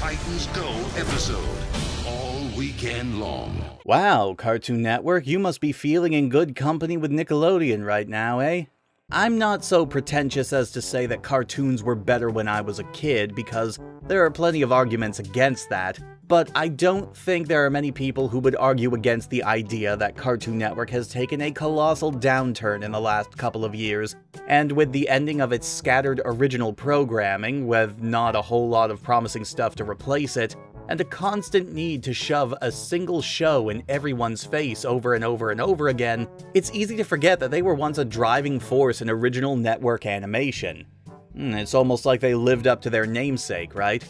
Titans Go episode. All weekend long. Wow, Cartoon Network, you must be feeling in good company with Nickelodeon right now, eh? I'm not so pretentious as to say that cartoons were better when I was a kid, because there are plenty of arguments against that, but I don't think there are many people who would argue against the idea that Cartoon Network has taken a colossal downturn in the last couple of years, and with the ending of its scattered original programming, with not a whole lot of promising stuff to replace it, and a constant need to shove a single show in everyone's face over and over and over again, it's easy to forget that they were once a driving force in original network animation. It's almost like they lived up to their namesake, right?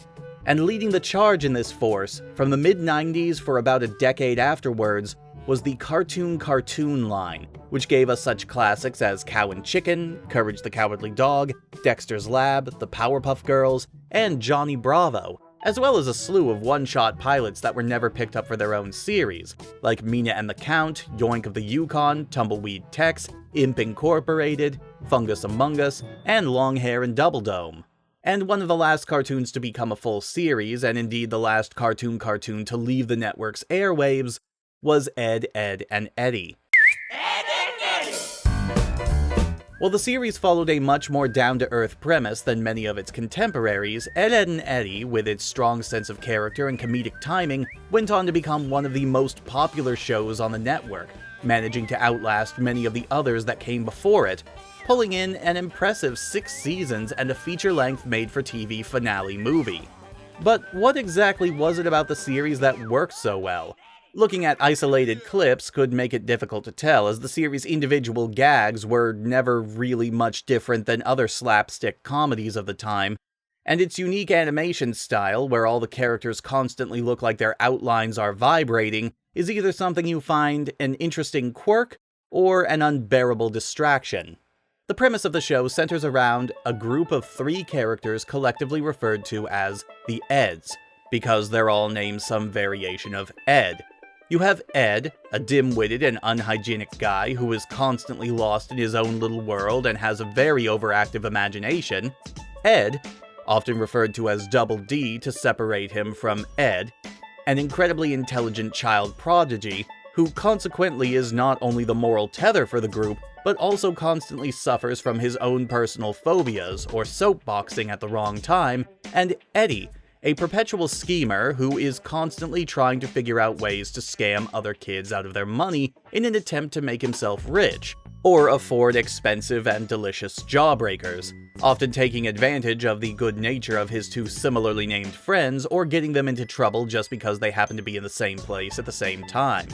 And leading the charge in this force, from the mid-90s for about a decade afterwards, was the Cartoon line, which gave us such classics as Cow and Chicken, Courage the Cowardly Dog, Dexter's Lab, The Powerpuff Girls, and Johnny Bravo, as well as a slew of one-shot pilots that were never picked up for their own series, like Mina and the Count, Yoink of the Yukon, Tumbleweed Tex, Imp Incorporated, Fungus Among Us, and Long Hair and Double Dome. And one of the last cartoons to become a full series, and indeed the last cartoon to leave the network's airwaves, was Ed, Edd, and Eddy. While the series followed a much more down-to-earth premise than many of its contemporaries, Ed, Edd, and Eddy, with its strong sense of character and comedic timing, went on to become one of the most popular shows on the network, managing to outlast many of the others that came before it, pulling in an impressive 6 seasons and a feature-length made-for-TV finale movie. But what exactly was it about the series that worked so well? Looking at isolated clips could make it difficult to tell, as the series' individual gags were never really much different than other slapstick comedies of the time, and its unique animation style, where all the characters constantly look like their outlines are vibrating, is either something you find an interesting quirk or an unbearable distraction. The premise of the show centers around a group of 3 characters collectively referred to as the Eds, because they're all named some variation of Ed. You have Ed, a dim-witted and unhygienic guy who is constantly lost in his own little world and has a very overactive imagination. Ed, often referred to as Double D to separate him from Ed, an incredibly intelligent child prodigy who consequently is not only the moral tether for the group, but also constantly suffers from his own personal phobias or soapboxing at the wrong time, and Eddy, a perpetual schemer who is constantly trying to figure out ways to scam other kids out of their money in an attempt to make himself rich, or afford expensive and delicious jawbreakers, often taking advantage of the good nature of his 2 similarly named friends or getting them into trouble just because they happen to be in the same place at the same time.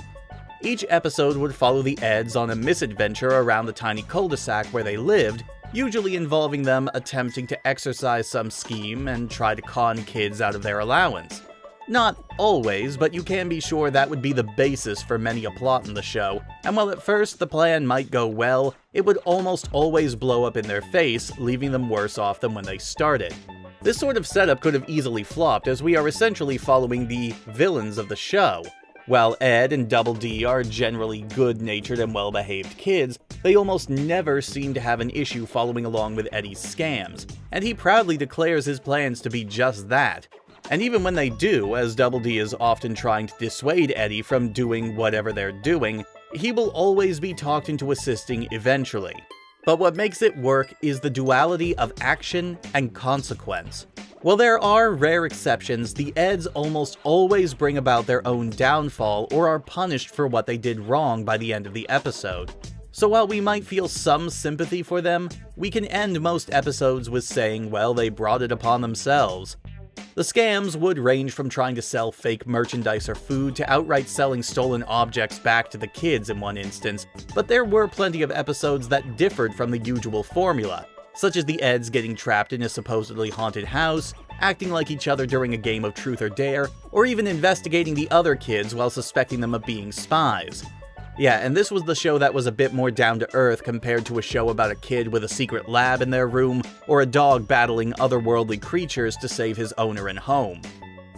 Each episode would follow the Eds on a misadventure around the tiny cul-de-sac where they lived, usually involving them attempting to exercise some scheme and try to con kids out of their allowance. Not always, but you can be sure that would be the basis for many a plot in the show, and while at first the plan might go well, it would almost always blow up in their face, leaving them worse off than when they started. This sort of setup could have easily flopped, as we are essentially following the villains of the show. While Ed and Double D are generally good-natured and well-behaved kids, they almost never seem to have an issue following along with Eddy's scams, and he proudly declares his plans to be just that. And even when they do, as Double D is often trying to dissuade Eddy from doing whatever they're doing, he will always be talked into assisting eventually. But what makes it work is the duality of action and consequence. While there are rare exceptions, the Eds almost always bring about their own downfall or are punished for what they did wrong by the end of the episode. So while we might feel some sympathy for them, we can end most episodes with saying, well, they brought it upon themselves. The scams would range from trying to sell fake merchandise or food to outright selling stolen objects back to the kids in one instance, but there were plenty of episodes that differed from the usual formula, such as the Eds getting trapped in a supposedly haunted house, acting like each other during a game of Truth or Dare, or even investigating the other kids while suspecting them of being spies. Yeah, and this was the show that was a bit more down-to-earth compared to a show about a kid with a secret lab in their room, or a dog battling otherworldly creatures to save his owner and home.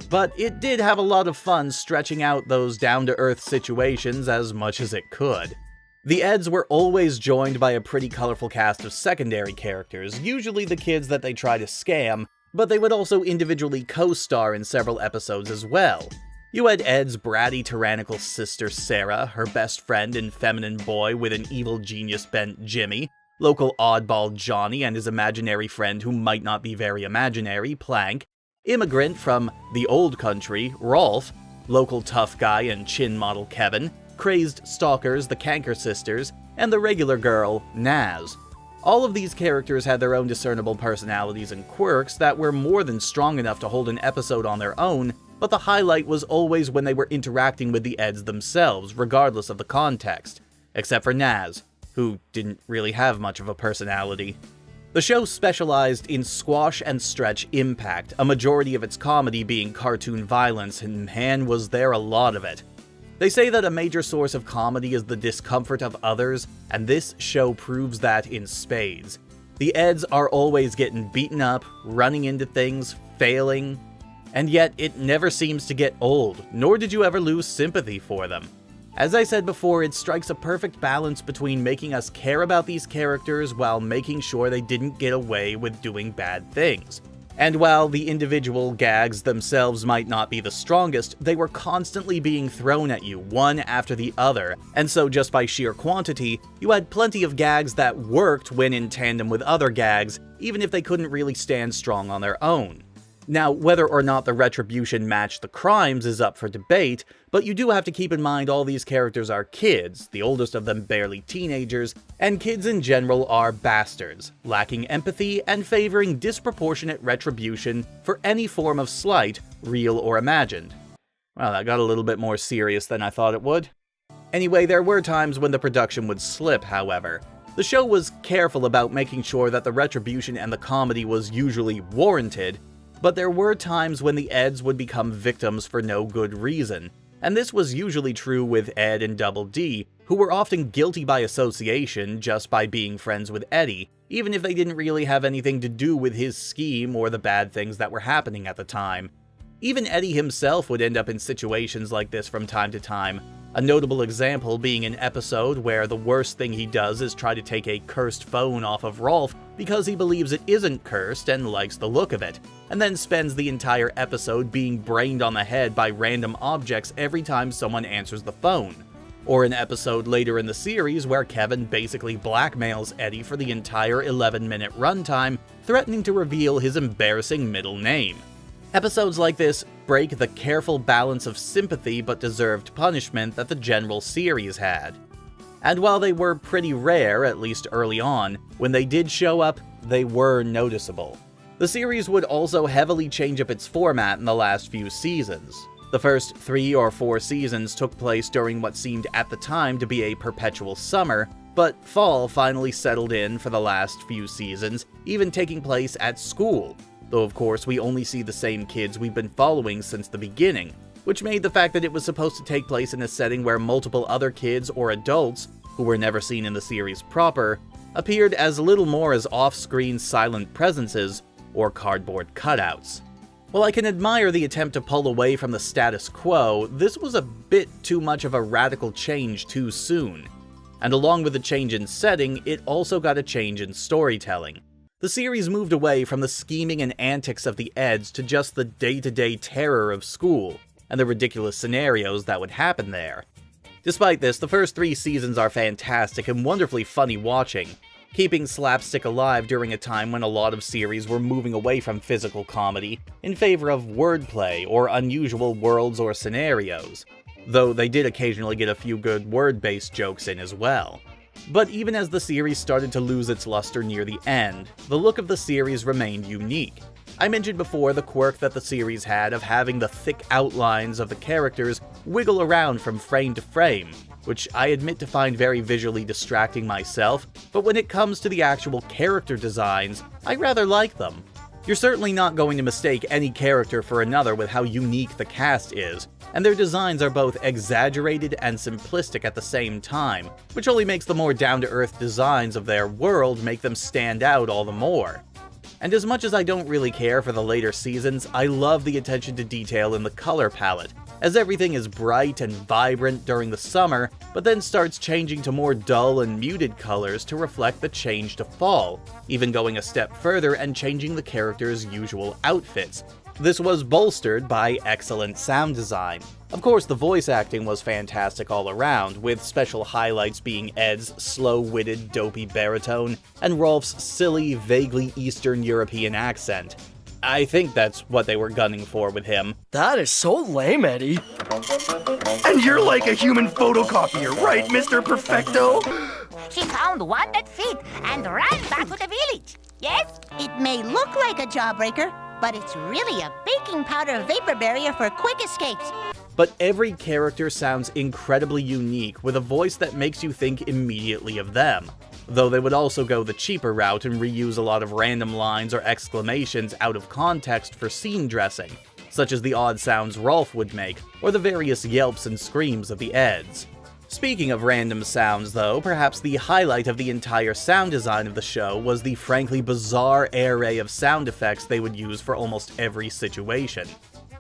But it did have a lot of fun stretching out those down-to-earth situations as much as it could. The Eds were always joined by a pretty colorful cast of secondary characters, usually the kids that they try to scam, but they would also individually co-star in several episodes as well. You had Ed's bratty, tyrannical sister Sarah, her best friend and feminine boy with an evil genius bent Jimmy, local oddball Johnny and his imaginary friend who might not be very imaginary, Plank, immigrant from the old country, Rolf, local tough guy and chin model Kevin, crazed stalkers, the Canker sisters, and the regular girl, Naz. All of these characters had their own discernible personalities and quirks that were more than strong enough to hold an episode on their own, but the highlight was always when they were interacting with the Eds themselves, regardless of the context. Except for Naz, who didn't really have much of a personality. The show specialized in squash and stretch impact, a majority of its comedy being cartoon violence, and man was there a lot of it. They say that a major source of comedy is the discomfort of others, and this show proves that in spades. The Eds are always getting beaten up, running into things, failing, and yet it never seems to get old, nor did you ever lose sympathy for them. As I said before, it strikes a perfect balance between making us care about these characters while making sure they didn't get away with doing bad things. And while the individual gags themselves might not be the strongest, they were constantly being thrown at you, one after the other, and so just by sheer quantity, you had plenty of gags that worked when in tandem with other gags, even if they couldn't really stand strong on their own. Now, whether or not the retribution matched the crimes is up for debate, but you do have to keep in mind all these characters are kids, the oldest of them barely teenagers, and kids in general are bastards, lacking empathy and favoring disproportionate retribution for any form of slight, real or imagined. Well, that got a little bit more serious than I thought it would. Anyway, there were times when the production would slip, however. The show was careful about making sure that the retribution and the comedy was usually warranted, but there were times when the Eds would become victims for no good reason, and this was usually true with Ed and Double D, who were often guilty by association just by being friends with Eddy, even if they didn't really have anything to do with his scheme or the bad things that were happening at the time. Even Eddy himself would end up in situations like this from time to time, a notable example being an episode where the worst thing he does is try to take a cursed phone off of Rolf because he believes it isn't cursed and likes the look of it, and then spends the entire episode being brained on the head by random objects every time someone answers the phone. Or an episode later in the series where Kevin basically blackmails Eddy for the entire 11-minute runtime, threatening to reveal his embarrassing middle name. Episodes like this break the careful balance of sympathy but deserved punishment that the general series had. And while they were pretty rare, at least early on, when they did show up, they were noticeable. The series would also heavily change up its format in the last few seasons. The first 3 or 4 seasons took place during what seemed at the time to be a perpetual summer, but fall finally settled in for the last few seasons, even taking place at school. Though of course we only see the same kids we've been following since the beginning, which made the fact that it was supposed to take place in a setting where multiple other kids or adults, who were never seen in the series proper, appeared as little more as off-screen silent presences or cardboard cutouts. While I can admire the attempt to pull away from the status quo, this was a bit too much of a radical change too soon. And along with the change in setting, it also got a change in storytelling. The series moved away from the scheming and antics of the Eds to just the day-to-day terror of school, and the ridiculous scenarios that would happen there. Despite this, the first 3 seasons are fantastic and wonderfully funny watching, keeping slapstick alive during a time when a lot of series were moving away from physical comedy in favor of wordplay or unusual worlds or scenarios, though they did occasionally get a few good word-based jokes in as well. But even as the series started to lose its luster near the end, the look of the series remained unique. I mentioned before the quirk that the series had of having the thick outlines of the characters wiggle around from frame to frame, which I admit to find very visually distracting myself, but when it comes to the actual character designs, I rather like them. You're certainly not going to mistake any character for another with how unique the cast is, and their designs are both exaggerated and simplistic at the same time, which only makes the more down-to-earth designs of their world make them stand out all the more. And as much as I don't really care for the later seasons, I love the attention to detail in the color palette, as everything is bright and vibrant during the summer, but then starts changing to more dull and muted colors to reflect the change to fall, even going a step further and changing the characters' usual outfits. This was bolstered by excellent sound design. Of course, the voice acting was fantastic all around, with special highlights being Ed's slow-witted, dopey baritone, and Rolf's silly, vaguely Eastern European accent. I think that's what they were gunning for with him. That is so lame, Eddy. And you're like a human photocopier, right, Mr. Perfecto? She found one that fit and ran back to the village. Yes? It may look like a jawbreaker, but it's really a baking powder vapor barrier for quick escapes. But every character sounds incredibly unique, with a voice that makes you think immediately of them. Though they would also go the cheaper route and reuse a lot of random lines or exclamations out of context for scene dressing, such as the odd sounds Rolf would make, or the various yelps and screams of the Eds. Speaking of random sounds though, perhaps the highlight of the entire sound design of the show was the frankly bizarre array of sound effects they would use for almost every situation.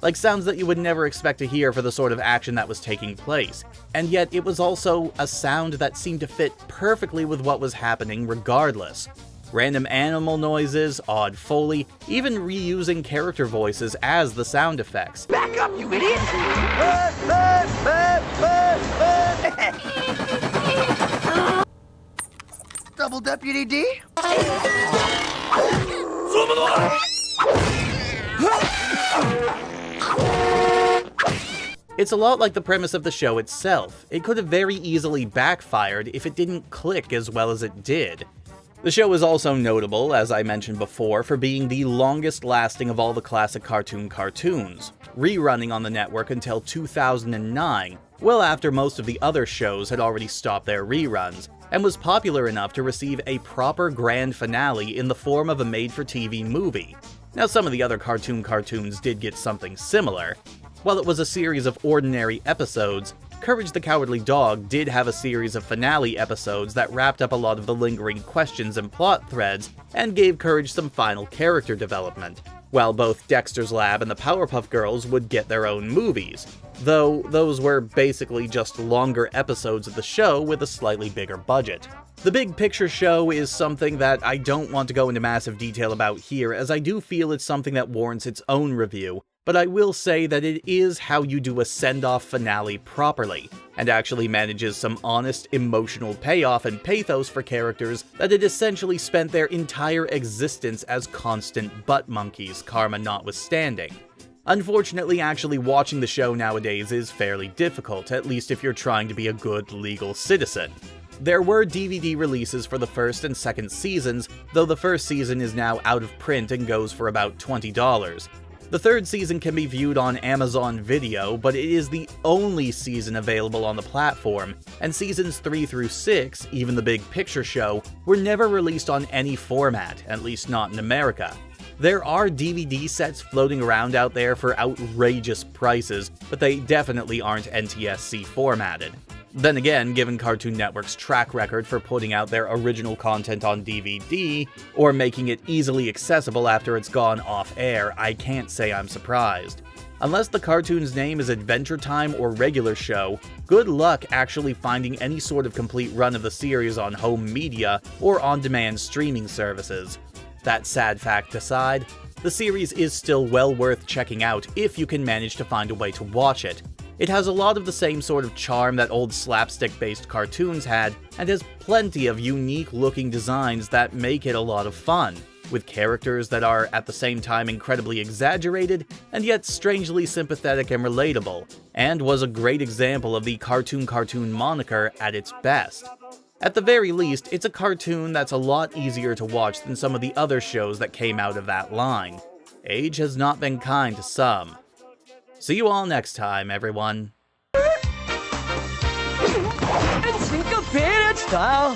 Like sounds that you would never expect to hear for the sort of action that was taking place, and yet it was also a sound that seemed to fit perfectly with what was happening regardless. Random animal noises, odd foley, even reusing character voices as the sound effects. Back up, you idiot! Double Deputy D? It's a lot like the premise of the show itself. It could have very easily backfired if it didn't click as well as it did. The show is also notable, as I mentioned before, for being the longest lasting of all the classic cartoons, rerunning on the network until 2009, well after most of the other shows had already stopped their reruns, and was popular enough to receive a proper grand finale in the form of a made-for-TV movie. Now, some of the other cartoons did get something similar. While it was a series of ordinary episodes, Courage the Cowardly Dog did have a series of finale episodes that wrapped up a lot of the lingering questions and plot threads, and gave Courage some final character development, while both Dexter's Lab and the Powerpuff Girls would get their own movies, though those were basically just longer episodes of the show with a slightly bigger budget. The Big Picture Show is something that I don't want to go into massive detail about here, as I do feel it's something that warrants its own review, but I will say that it is how you do a send-off finale properly, and actually manages some honest emotional payoff and pathos for characters that had essentially spent their entire existence as constant butt monkeys, karma notwithstanding. Unfortunately, actually watching the show nowadays is fairly difficult, at least if you're trying to be a good legal citizen. There were DVD releases for the first and second seasons, though the first season is now out of print and goes for about $20. The third season can be viewed on Amazon Video, but it is the only season available on the platform, and seasons 3 through 6, even the Big Picture Show, were never released on any format, at least not in America. There are DVD sets floating around out there for outrageous prices, but they definitely aren't NTSC formatted. Then again, given Cartoon Network's track record for putting out their original content on DVD, or making it easily accessible after it's gone off-air, I can't say I'm surprised. Unless the cartoon's name is Adventure Time or Regular Show, good luck actually finding any sort of complete run of the series on home media or on-demand streaming services. That sad fact aside, the series is still well worth checking out if you can manage to find a way to watch it. It has a lot of the same sort of charm that old slapstick-based cartoons had, and has plenty of unique-looking designs that make it a lot of fun, with characters that are at the same time incredibly exaggerated, and yet strangely sympathetic and relatable, and was a great example of the cartoon moniker at its best. At the very least, it's a cartoon that's a lot easier to watch than some of the other shows that came out of that line. Age has not been kind to some. See you all next time, everyone. In syncopated style.